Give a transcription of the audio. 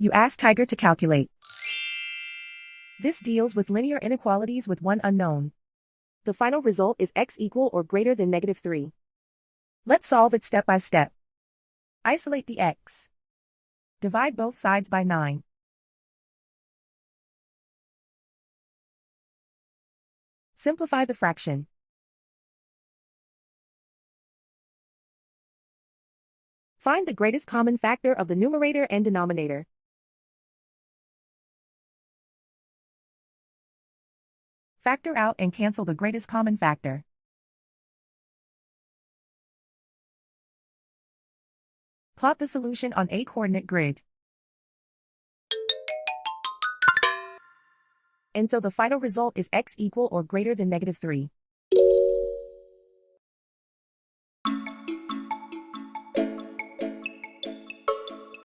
You ask Tiger to calculate. This deals with linear inequalities with one unknown. The final result is x equal or greater than -3. Let's solve it step by step. Isolate the x. Divide both sides by 9. Simplify the fraction. Find the greatest common factor of the numerator and denominator. Factor out and cancel the greatest common factor. Plot the solution on a coordinate grid. And so the final result is x equal or greater than -3.